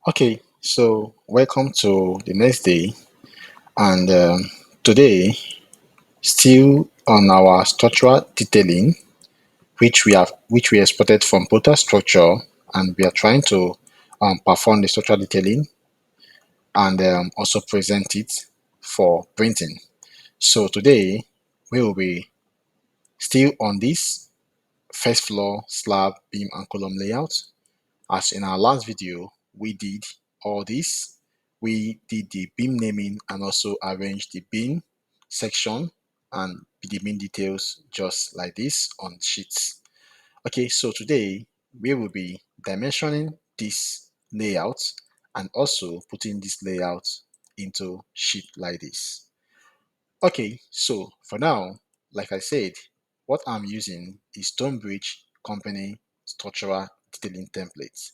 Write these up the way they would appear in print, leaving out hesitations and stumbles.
Okay, so welcome to the next day, and today, still on our structural detailing, which we exported from Prota Structure, and we are trying to perform the structural detailing and also present it for printing. So today we will be still on this first floor slab beam and column layout. As in our last video, we did all this. We did the beam naming and also arranged the beam section and the beam details just like this on sheets. Okay, so today we will be dimensioning this layout and also putting this layout into sheet like this. Okay, so for now, like I said, what I'm using is Stonebridge Company structural detailing template.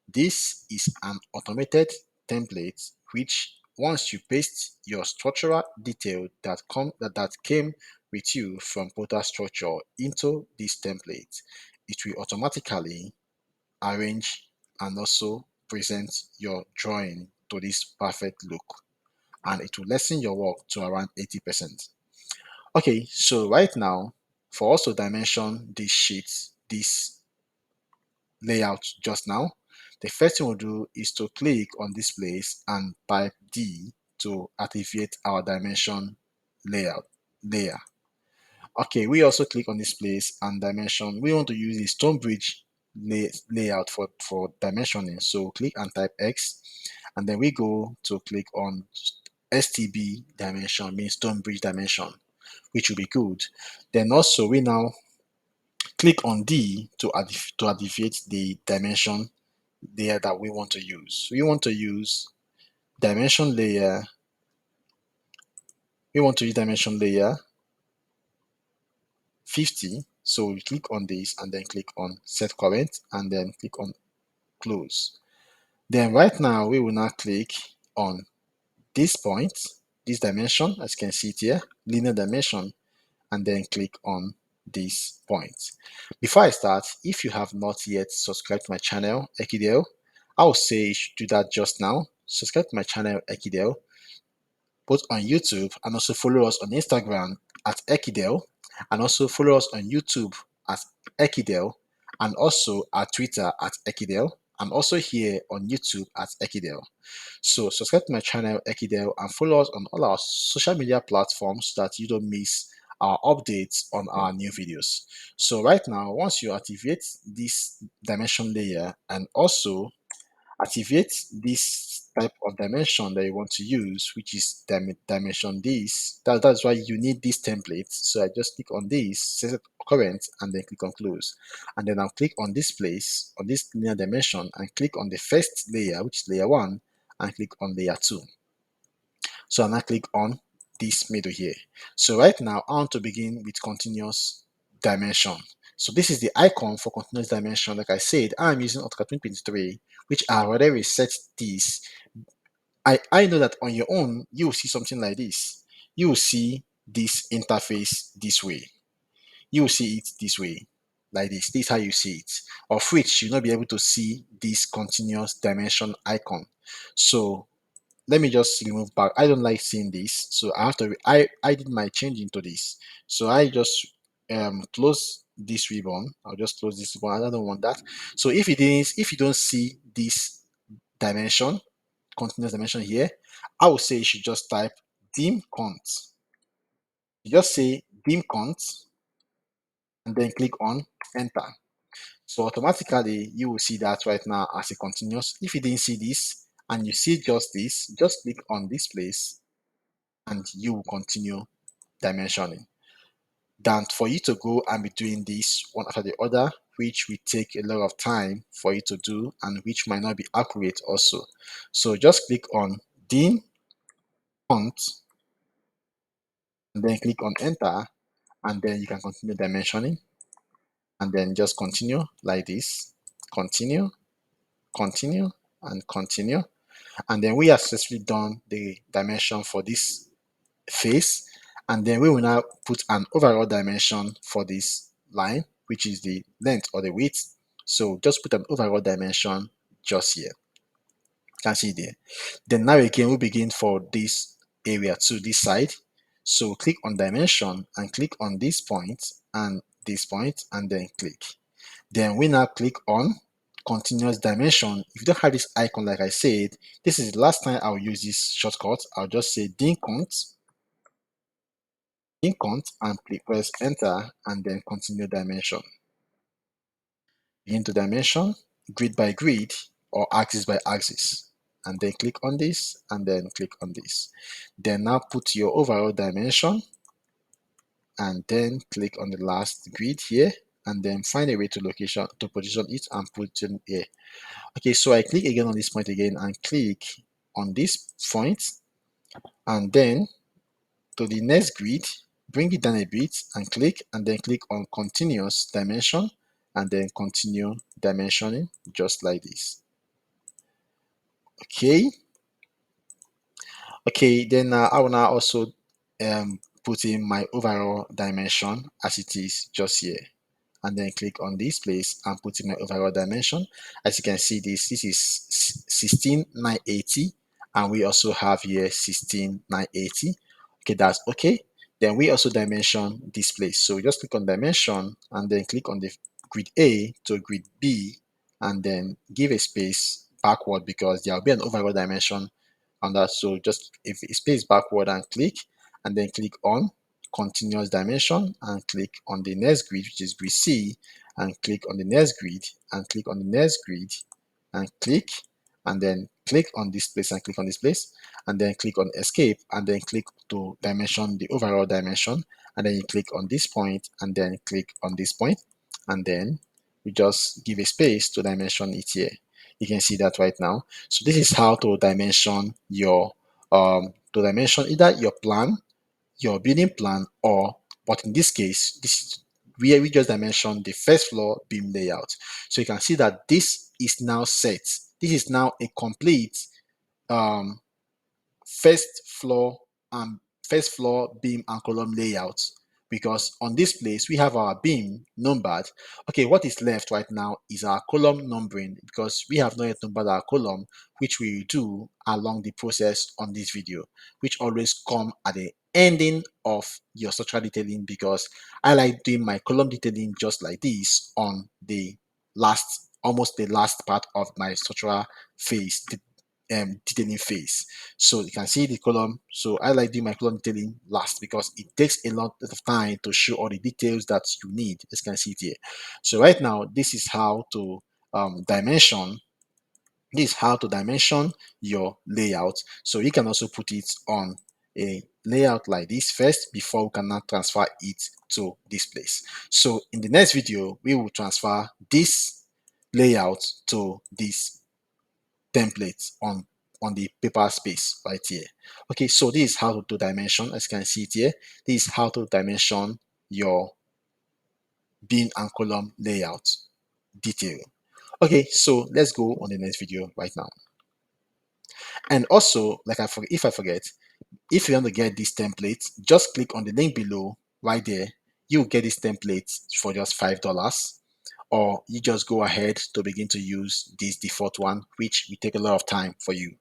This is an automated template which once you paste your structural detail that came with you from Prota Structure into this template, it will automatically arrange and also present your drawing to this perfect look, and it will lessen your work to around 80%. Okay, so right now, for us to dimension this sheet, this layout just now, the first thing we'll do is to click on this place and type D to activate our dimension layout layer. Okay, we also click on this place and dimension. We want to use the Stonebridge layout for dimensioning. So click and type X, and then we go to click on STB dimension, means Stonebridge dimension, which will be good. Then also we now click on D to activate the dimension layer that we want to use. We want to use dimension layer. We want to use dimension layer 50. So we click on this and then click on set current and then click on close. Then right now we will now click on this point, this dimension, as you can see it here, linear dimension, and then click on this point. Before I start, if you have not yet subscribed to my channel, Ekidel, I would say you should do that just now. Subscribe to my channel, Ekidel, both on YouTube, and also follow us on Instagram at Ekidel, and also follow us on YouTube at Ekidel, and also at Twitter at Ekidel, and also here on YouTube at Ekidel. So subscribe to my channel Ekidel and follow us on all our social media platforms so that you don't miss our updates on our new videos. So right now, once you activate this dimension layer and also activate this type of dimension that you want to use, which is dimension this, that's why you need this template. So I just click on this, set current, and then click on close, and then I'll click on this place on this linear dimension and click on the first layer, which is layer 1, and click on layer 2. So I'll now click on this middle here. So right now I want to begin with continuous dimension. So this is the icon for continuous dimension. Like I said, I'm using Autocad 2023, which I already reset this. I know that on your own, you will see something like this. You will see this interface this way. You will see it this way, like this. This is how you see it. Of which you'll not be able to see this continuous dimension icon. So let me just remove back. I don't like seeing this, so I have to I did my change into this. So I just close this ribbon. I'll just close this one. I don't want that. So if you don't see this dimension, continuous dimension here, I would say you should just type dim cont. You just say dim cont and then click on enter. So automatically you will see that right now as a continuous. If you didn't see this and you see just this, just click on this place and you will continue dimensioning. Than for you to go and be doing this one after the other, which will take a lot of time for you to do and which might not be accurate also. So just click on dim font and then click on enter, and then you can continue dimensioning and then just continue like this, continue, continue, and continue. And then we have successfully done the dimension for this face, and then we will now put an overall dimension for this line, which is the length or the width. So just put an overall dimension just here. can see there. Then now again, we begin for this area to this side. So click on dimension and click on this point and then click. Then we now click on continuous dimension. If you don't have this icon, like I said, this is the last time I'll use this shortcut. I'll just say din cont and press enter and then continue dimension. Begin to dimension, grid by grid or axis by axis. And then click on this and then click on this. Then now put your overall dimension and then click on the last grid here and then find a way to position it and put it here. Okay, so I click again on this point again and click on this point and then to the next grid, bring it down a bit and then click on continuous dimension and then continue dimensioning just like this. Okay, then I will now also put in my overall dimension as it is just here and then click on this place and put in my overall dimension. As you can see, this is 16,980 and we also have here 16,980. Okay, that's okay. Then we also dimension this place. So we just click on dimension and then click on the grid A to grid B and then give a space backward because there will be an overall dimension on that. So just if a space backward and then click on continuous dimension and click on the next grid, which is grid C, and click on the next grid and click on the next grid and click and then click on this place and click on this place and then click on escape and then click to dimension the overall dimension and then you click on this point and then click on this point and then you just give a space to dimension it here. You can see that right now. So this is how to dimension your either your plan, your building plan, but in this case, this is where we just dimension the first floor beam layout. So you can see that this is now set. This is now a complete um, first floor beam and column layout, because on this place we have our beam numbered. Okay, what is left right now is our column numbering, because we have not yet numbered our column, which we will do along the process on this video, which always come at the ending of your structural detailing, because I like doing my column detailing just like this on the almost the last part of my structural phase, detailing phase. So you can see the column. So I like doing my column detailing last because it takes a lot of time to show all the details that you need, as you can see it here. So right now, this is how to dimension. This is how to dimension your layout. So you can also put it on a layout like this first before we can now transfer it to this place. So in the next video, we will transfer this layout to this template on the paper space right here. Okay, so this is how to do dimension. As you can see it here, this is how to dimension your beam and column layout detail. Okay, so let's go on the next video right now. And also, if I forget, if you want to get this template, just click on the link below right there. You'll get this template for just $5, or you just go ahead to begin to use this default one, which will take a lot of time for you.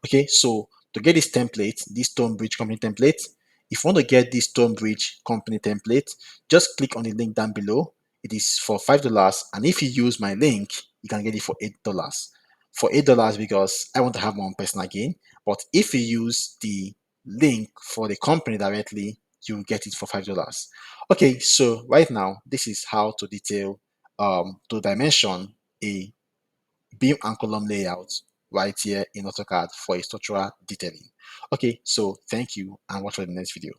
Okay, so to get this template, this Stonebridge company template, if you want to get this Stonebridge company template, just click on the link down below. It is for $5, and if you use my link, you can get it for $8. For $8 because I want to have my own personal gain. But if you use the link for the company directly, you get it for $5. Okay, so right now, this is how to detail to dimension a beam and column layout right here in AutoCAD for a structural detailing. Okay, so thank you and watch for the next video.